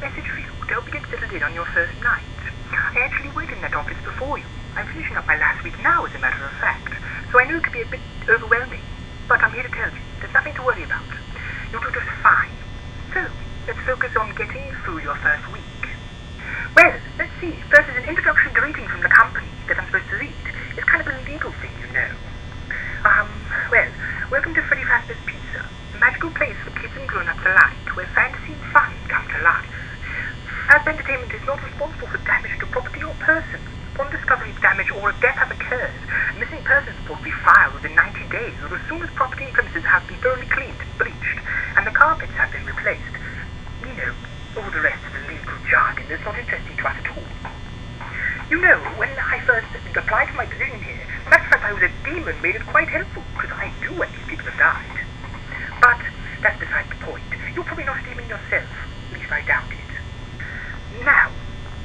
message for you to help you get settled in on your first night. I actually worked in that office before you. I'm finishing up my last week now, as a matter of fact, so I know it could be a bit overwhelming, but I'm here to tell you, there's nothing to worry about. You'll do just fine. So, let's focus on getting through your first week. Well, let's see. First is an introduction greeting from the company that I'm supposed to read. It's kind of a legal thing, you know. Well, welcome to Freddy Fazbears Pizza, a magical place for kids and grown-ups alike, where fantasy and fun come to life. Fazbear Entertainment is not responsible for damage to property or person. Upon discovery of damage or if death has occurred, a missing persons report will be filed within 90 days or as soon as property and premises have been thoroughly cleaned and bleached, and the carpets have been replaced. You know, all the rest of the legal jargon that's not interesting to us at all. You know, when I first applied for my position here, the fact that I was a demon made it quite helpful, because I knew when these people have died. But that's beside the point. You're probably not a demon yourself, at least I doubt it. Now,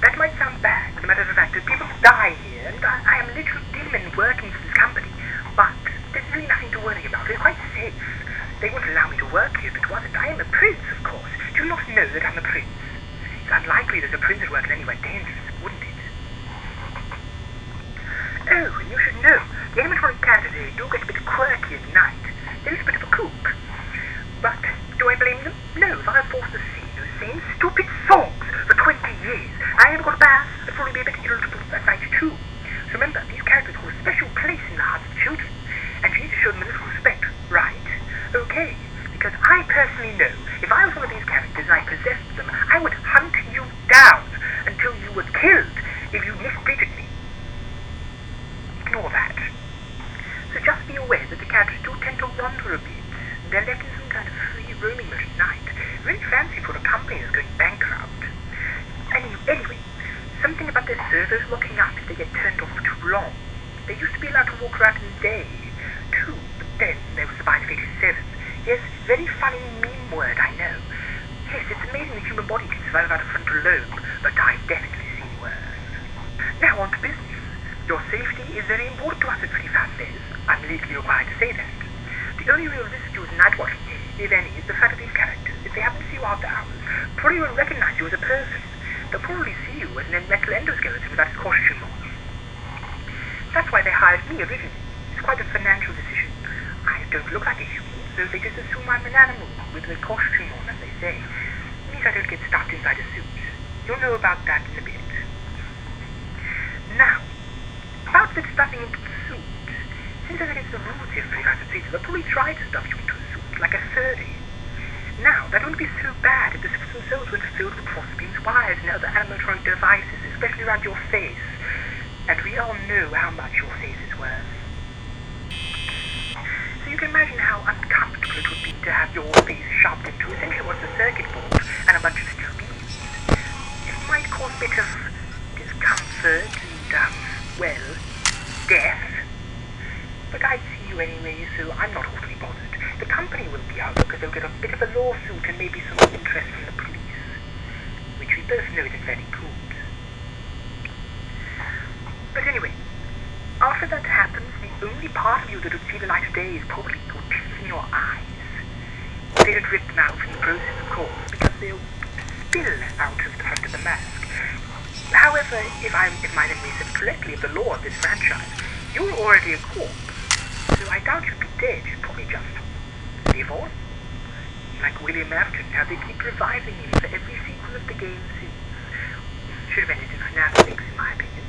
that might sound bad, as a matter of fact, that people die here, and I am a literal demon working for this company, but there's really nothing to worry about. It's quite safe. They wouldn't allow me to work here if it wasn't. I am a prince, of course. Do you not know that I'm a prince? It's unlikely that a prince would work anywhere dangerous, wouldn't it? Oh, and you should know, the animatronic characters here do get a bit quirky at night. They're a bit of a kook. But do I blame them? No, if I was forced to sing those same stupid songs for 20 years, I never got a bath, I'd probably be a bit irritable at night too. So remember, these characters hold a special place in the hearts of children, and you need to show them a little respect, right? Okay, because I personally know, if I was one of these characters and I possessed them, I would hunt you down until you were killed if you mistreated me. Ignore that. So just be aware that the characters do tend to wander a bit. They're left in some kind of free roaming mode at night. Really fancy for a company that's going bankrupt. Anyway, something about their servers locking up if they get turned off for too long. They used to be allowed to walk around in the day, too, but then there was the Bind of 87. Yes, very funny meme word, I know. Yes, it's amazing the human body can survive without a frontal lobe, but I've definitely seen worse. Now on to business. Your safety is very important to us at Freddy Fazbears. I'm legally required to say that. The only real risk to you as night watching, if any, is the fact that these characters, if they happen to see you after hours, probably won't recognize you as a person. They'll probably see you as an mental endoskeleton without his costume on. That's why they hired me originally. It's quite a financial decision. I don't look like a human, so they just assume I'm an animal with a costume on, as they say. It means I don't get stuffed inside a suit. You'll know about that in a bit. Now, about the stuffing into the suit. Since it's against the rules here for Freddy Fazbears Pizza, they'll probably try to stuff you into a suit, like a furry. Now, that wouldn't be so bad if the suits themselves weren't filled with crossbeams, wires, and other animatronic devices, especially around your face. And we all know how much your face is worth. So you can imagine how uncomfortable it would be to have your face shoved into essentially what's a circuit board and a bunch of steel beams. It might cause a bit of discomfort and, well, death. But I'd see you anyway, so I'm not overly bothered. The company will be out because they'll get a bit of a lawsuit and maybe some interest from the police, which we both know isn't very good. But anyway, after that happens, the only part of you that would see the light of day is probably your teeth and your eyes. They don't rip them out in the process, of course, because they'll spill out of the front of the mask. However, if my memory serves correctly of the law of this franchise, you're already a corpse, so I doubt you'd be dead. You'd probably just live on. Like William Afton, how they keep reviving him for every sequel of the game since. Should have ended in FNAF 6, in my opinion.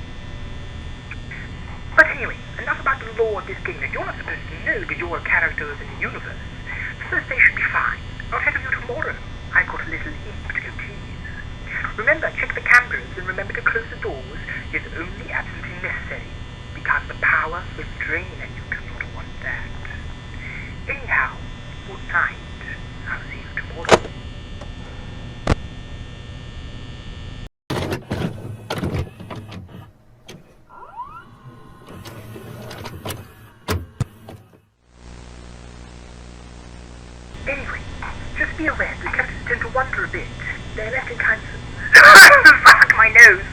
But anyway, enough about the law of this game that you're not supposed to know because you're a character in the universe. The first day should be fine. I'll tell you tomorrow. I've got a little imp to go tease. Remember, check the cameras and remember to close the doors if only absolutely necessary, because the power will drain and you do not want that. Anyhow, good night. I'll see you tomorrow. Anyway, just be aware the characters tend to wander a bit. They're left in kind of... Fuck my nose!